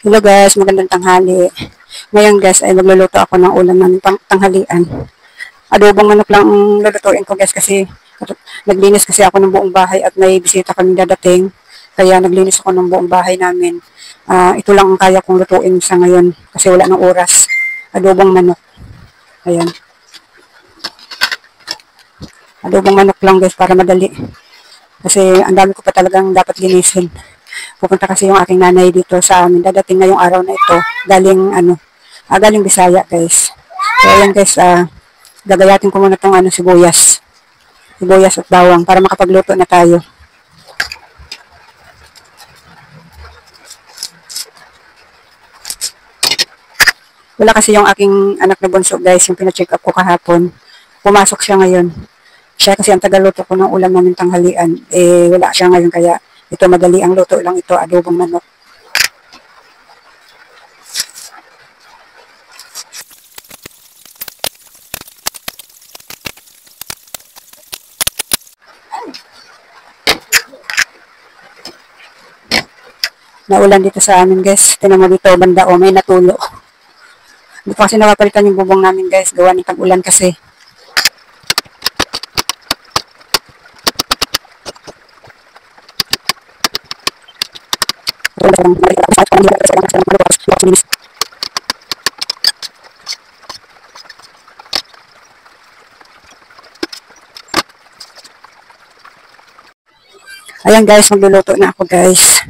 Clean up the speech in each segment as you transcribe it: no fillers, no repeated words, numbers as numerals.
Hello guys, magandang tanghali. Ngayon guys ay magluluto ako ng ulam ng tanghalian. Adobong manok lang ang lulutuin ko guys kasi naglinis kasi ako ng buong bahay at may bisita kaming dadating. Kaya naglinis ako ng buong bahay namin. Ito lang ang kaya kong lutuin sa ngayon kasi wala ng oras. Adobong manok. Ayan. Adobong manok lang guys para madali. Kasi ang dami ko pa talagang dapat linisin. Pupunta kasi yung aking nanay dito sa amin. Dadating ngayong araw na ito. Galing Bisaya guys. So ayan guys, gagayatin ko muna itong sibuyas. Sibuyas at bawang para makapagluto na tayo. Wala kasi yung aking anak na bunso guys, yung pina-check up ko kahapon. Pumasok siya ngayon. Siya kasi ang tagaluto ko ng ulam namin tanghalian. Wala siya ngayon kaya ito madali ang luto lang ito, adobong manok. Naulan dito sa amin guys. Tinan mo dito banda may natulo. Hindi pa kasi napapalitan yung bubong namin guys. Gawa ng tag-ulan kasi. Ayan guys, magluluto na ako guys.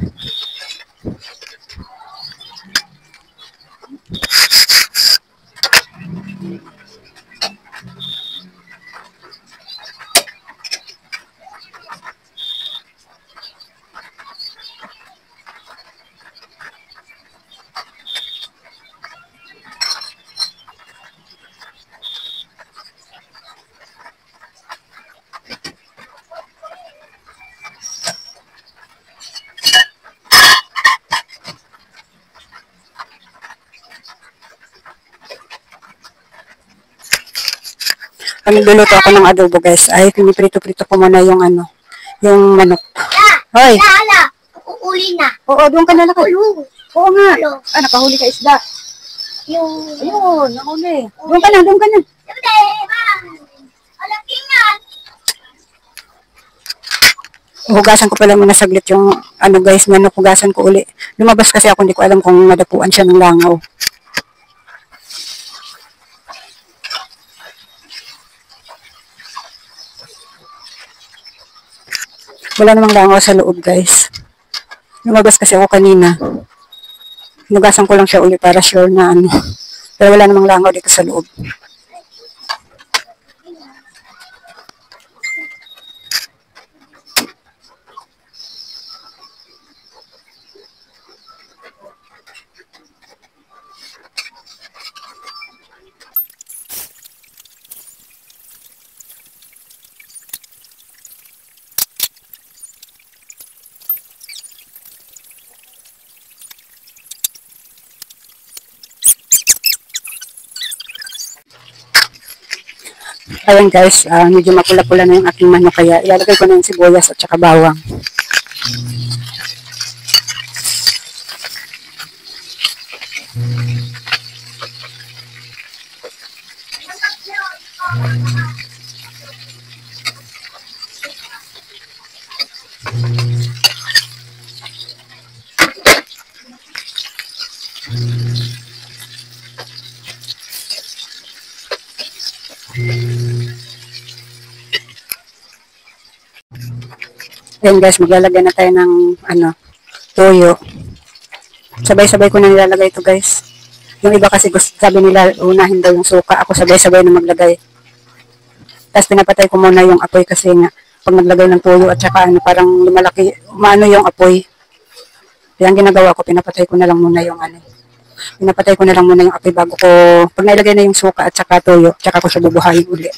Pag nagluluto ako ng adobo guys, ay piniprito-prito ko muna yung yung manok. Hoy! Hala! Uuli na. Oo, doon ka na lakad. Oo nga. Nakahuli ka isda. Yung... Ayun, nakahuli. Doon ka na, doon ka na. Hugasan ko pala muna saglit yung guys, manok, hugasan ko uli. Lumabas kasi ako, hindi ko alam kung madapuan siya ng langaw. Wala namang langaw sa loob guys. Lumabas kasi ako kanina. Hinugasan ko lang siya uli para sure na Pero wala namang langaw dito sa loob. Ayan guys, medyo mapula-pula na yung aking manok kaya ilalagay ko na yung sibuyas at saka bawang. Ayan guys, maglalagay na tayo ng toyo. Sabay-sabay ko na nilalagay ito guys. Yung iba kasi sabi nila unahin daw yung suka. Ako sabay-sabay na maglagay. Tapos pinapatay ko muna yung apoy kasi nga pag naglagay ng toyo at saka parang lumalaki, yung apoy. Kaya ang ginagawa ko, pinapatay ko na lang muna yung pinapatay ko na lang muna yung apoy bago ko, pag nailagay na yung suka at saka toyo, saka ko siya bubuhayin uli.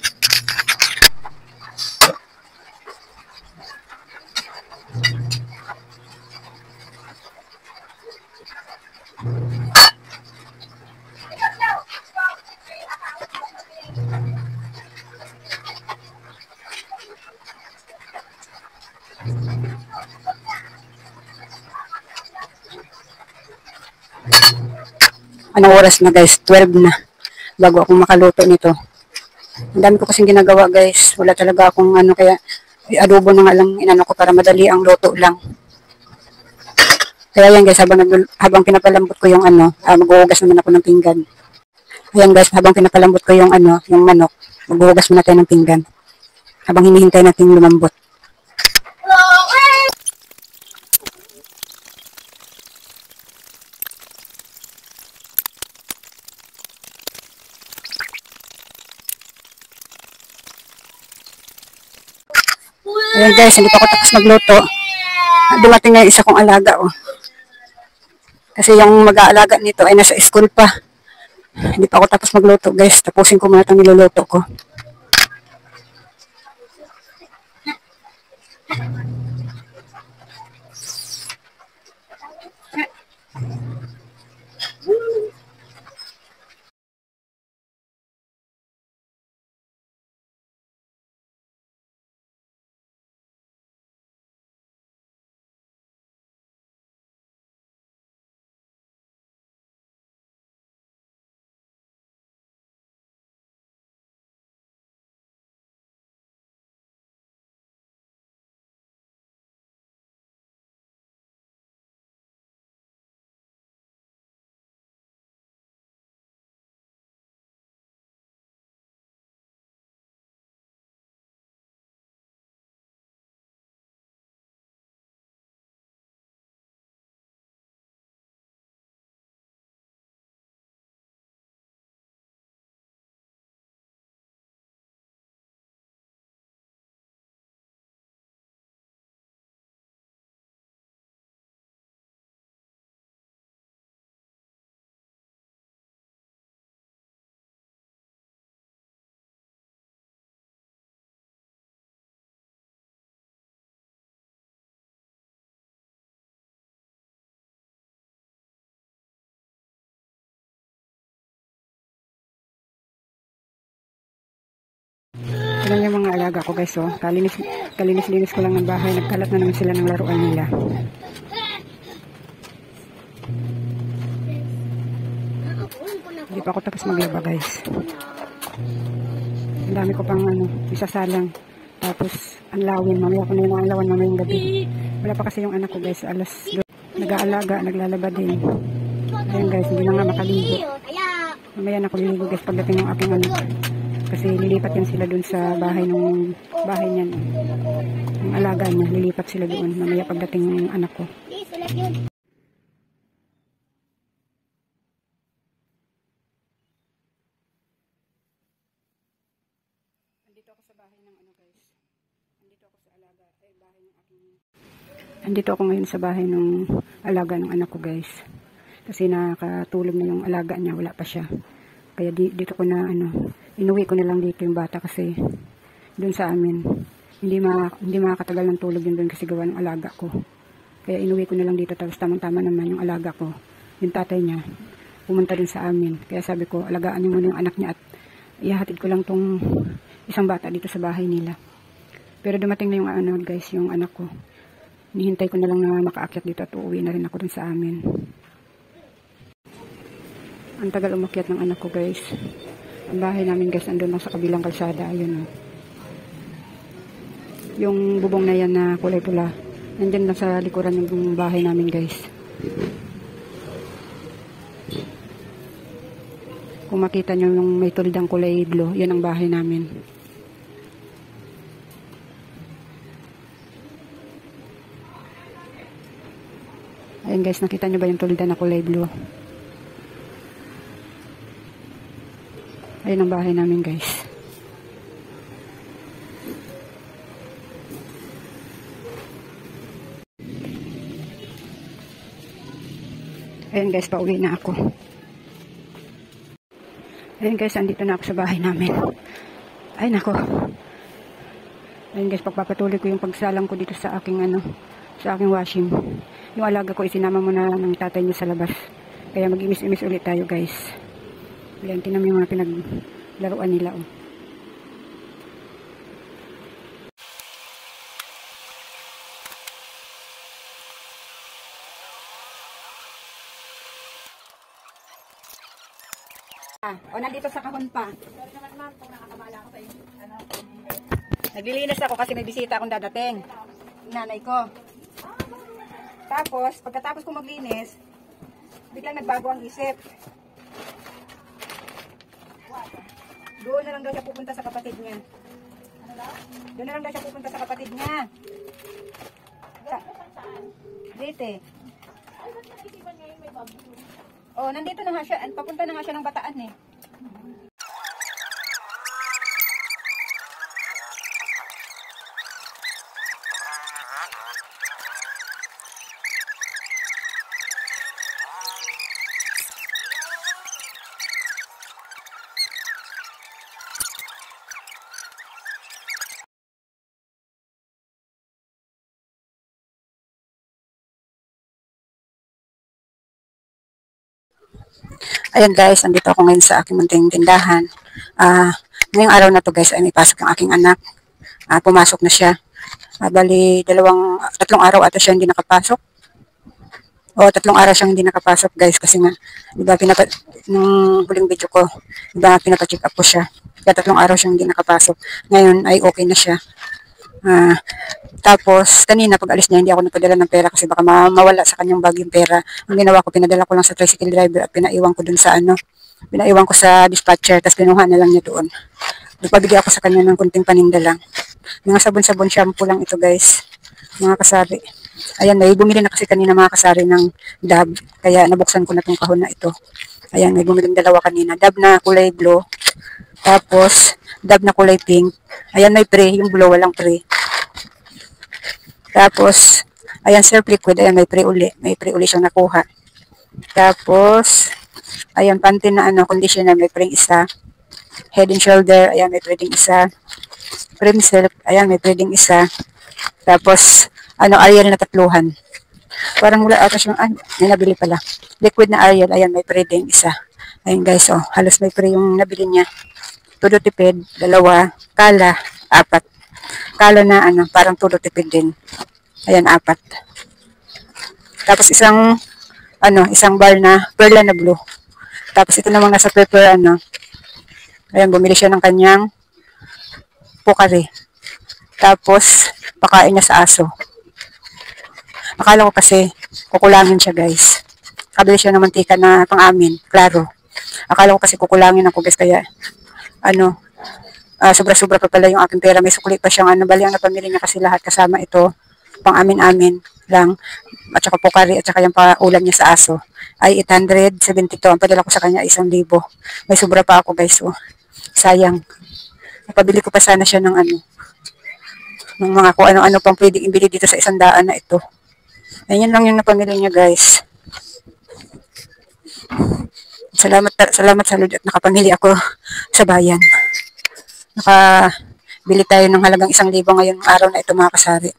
Anong oras na guys? 12 na. Bago ako makaluto nito. Ang dami ko kasing ginagawa guys. Wala talaga akong ano kaya adobo na nga lang inano ko para madali ang luto lang. Kaya yan guys, habang pinapalambot ko yung ano, maghuhugas naman ako ng pinggan. Ayan guys, habang pinapalambot ko yung ano, yung manok, maghuhugas muna tayo ng pinggan. Habang hinihintay natin lumambot. Ayan guys, hindi pa ako tapos magluto. Dumating na yung isa kong alaga oh. Kasi yung mag-aalaga nito ay nasa school pa. Hindi pa ako tapos magluto guys. Tapusin ko muna itong niluluto ko. Tignan yung mga alaga ko guys oh. Kalinis-linis ko lang ng bahay. Nagkalat na naman sila ng laruan nila. Hindi pa ako tapos maglaba guys. Ang dami ko pang ano, isasalang. Tapos ang lawin. Mamaya ko na yung anlawan mamayang gabi. Wala pa kasi yung anak ko guys. Alas nag-aalaga, naglalaba din. Ayan guys, hindi na nga makaligo. Mamaya na ako liligo guys pagdating ng aking anak. Kasi lilipat yan sila dun sa bahay niya. Yung alaga niya, lilipat sila doon. Mamaya pagdating ng anak ko. Andito ako sa bahay ng ano guys. Andito ako sa alaga, bahay ng aking. Andito ako ngayon sa bahay ng alaga ng anak ko guys. Kasi nakatulog na yung alaga niya, wala pa siya. Kaya dito ko na ano, inuwi ko na lang dito yung bata kasi doon sa amin hindi makakatagal ng tulog yun doon kasi gawa ng alaga ko. Kaya inuwi ko na lang dito tapos tamang-tama naman yung alaga ko. Yung tatay niya pumunta din sa amin. Kaya sabi ko, alagaan niyo muna yung anak niya at ihahatid ko lang tong isang bata dito sa bahay nila. Pero dumating na yung ano guys, yung anak ko. Nihintay ko na lang na makaakyat dito at uuwi na rin ako dun sa amin. Ang tagal umakyat ng anak ko guys. Ang bahay namin guys, andun lang sa kabilang kalsada. Ayun o. Yung bubong na yan na kulay pula. Nandyan lang sa likuran ng bahay namin guys. Kung makita nyo yung may tulidang kulay blue, yan ang bahay namin. Ayun guys, nakita nyo ba yung tulida na kulay blue? Ayun ang bahay namin guys. Ayun guys, pauwi na ako. Ayun guys, andito na ako sa bahay namin. Ay nako. Ayun guys, pagpapatuloy ko yung pagsalang ko dito sa aking ano, sa aking washing. Yung alaga ko isinama muna ng tatay niya sa labas. Kaya mag-imis-imis ulit tayo guys. Ayan, tinan mo yung mga pinaglaruan nila oh. O, nandito sa kahon pa. Naglilinis ako kasi may bisita akong dadating. Nanay ko. Tapos, pagkatapos ko maglinis, biglang nagbago ang isip. Doon na lang daw siya pupunta sa kapatid niya. Doon na lang daw siya pupunta sa kapatid niya. Dito. Oh, nandito na nga siya. Papunta na nga siya ng Bataan eh. Ayan guys, andito ako ngayon sa aking munting tindahan. Ngayong araw na to guys, ay may pasok ang aking anak. Pumasok na siya. Bali, tatlong araw ata siya hindi nakapasok. O, tatlong araw siyang hindi nakapasok guys kasi nga, diba, nung huling video ko, diba, pinapacheck up ko siya. Kaya tatlong araw siyang hindi nakapasok. Ngayon ay okay na siya. Tapos, kanina pag alis niya, hindi ako nagpadala ng pera kasi baka mawala sa kanyang bag yung pera. Ang ginawa ko, pinadala ko lang sa tricycle driver at pinaiwan ko dun sa pinaiwan ko sa dispatcher, tapos pinuha na lang niya doon. Nagpabigay ako sa kanya ng kunting paninda lang. Mga sabon-sabon shampoo lang ito guys, mga kasari. Ayan, may bumili na kasi kanina mga kasari ng Dove, kaya nabuksan ko na tong kahon na ito. Ayan, may bumili dalawa kanina. Dove na kulay blue, tapos Dove na kulay pink. Ayan, may pre, yung blue walang pre. Tapos, ayan, Surf Liquid, ayan, may pre uli. May pre uli siyang nakuha. Tapos, ayan, Pantene na conditioner, may pre isa. Head and Shoulder, ayan, may pre ding isa. Cream Silk, ayan, may pre ding isa. Tapos, Ariel na tatluhan. Parang wala ata siyang, may nabili pala. Liquid na Ariel, ayan, may pre ding isa. Ayan guys, halos may pre yung nabili niya. Todo tipid, dalawa. Kala, 4. Kala na parang todo tipid din. Ayan, 4. Tapos isang bar na perla na blue. Tapos ito namang nasa paper ayan, bumili siya ng kanyang Pocari. Tapos pakain niya sa aso. Akala ko kasi kukulangin siya guys. Kabili siya ng mantika na pang-amin, klaro. Akala ko kasi kukulangin ako guys, kaya sobra-sobra pa pala yung aking pera. May sukli pa siyang bali ang napamili niya kasi lahat kasama ito, pang amin-amin lang, at saka Pocari, at saka yung paulam niya sa aso ay 872. Ang padala ko sa kanya 1,000. May sobra pa ako guys, sayang. Napabili ko pa sana siya ng ng mga kung ano-ano pang pwedeng ibili dito sa 100 na ito. Ayan lang yung napamili niya guys. Salamat sa Lord at nakapamili ako sa bayan. Nakabili tayo ng halagang 1,000 ngayong araw na ito mga kasari.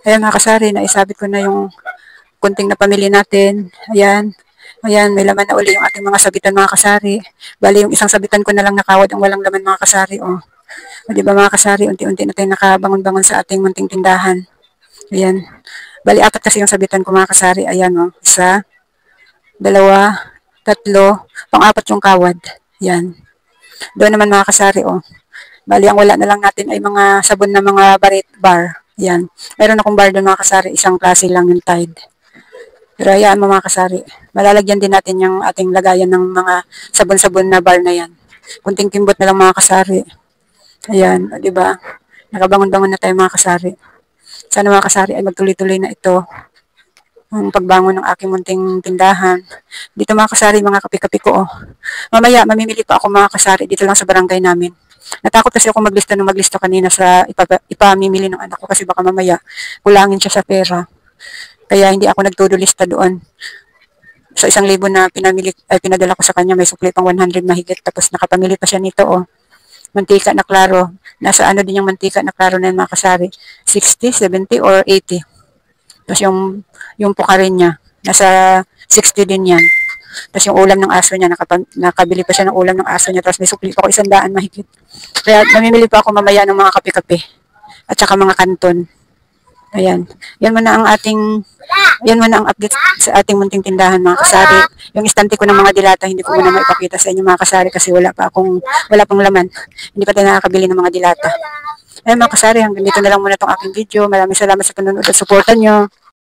Ayan mga kasari, naisabit ko na yung kunting na pamilya natin. Ayan. Ayan, may laman na uli yung ating mga sabitan mga kasari. Bali, yung isang sabitan ko na lang nakawad ang walang laman mga kasari. O, diba mga kasari, unti-unti na tayo nakabangon-bangon sa ating munting tindahan. Ayan. Bali, 4 kasi yung sabitan ko mga kasari. Ayan, 1, 2, 3, pang-4 yung kawad. Ayan. Doon naman mga kasari, Bali, ang wala na lang natin ay mga sabon na mga bar. Yan. Meron akong bar doon mga kasari. Isang klase lang yung Tide. Pero hayaan mo mga kasari. Malalagyan din natin yung ating lagayan ng mga sabon-sabon na bar na yan. Kunting kimbot na lang mga kasari. Ayan, o, diba? Nakabangon-bangon na tayo mga kasari. Sana mga kasari ay magtuloy-tuloy na ito. Ang pagbangon ng aking munting tindahan. Dito mga kasari, mga kape-kape ko. Oh. Mamaya, mamimili pa ako mga kasari dito lang sa barangay namin. Natakot kasi ako maglista kanina sa ipamimili ng anak ko kasi baka mamaya kulangin siya sa pera. Kaya hindi ako nagtudulista doon. Sa 1,000 na pinadala ko sa kanya, may sukli pang 100 mahigit. Tapos nakapamili pa siya nito, oh. Mantika na klaro. Nasa ano din yung mantika na klaro na yung mga kasari. 60, 70, or 80. Tapos yung pukarin niya, nasa 60 din yan. Tapos yung ulam ng aso niya, nakabili pa siya ng ulam ng aso niya. Tapos may sukli pa ako 100 mahigit. Kaya namimili pa ako mamaya ng mga kape-kape. At saka mga kanton. Ayan. Yan muna ang update sa ating munting tindahan mga kasari. Yung istante ko ng mga dilata, hindi ko muna maipakita sa inyo mga kasari kasi wala pang laman. Hindi pa tayo nakakabili ng mga dilata. Ayan mga kasari, hanggang dito na lang muna itong aking video. Maraming salamat sa panonood at suporta nyo.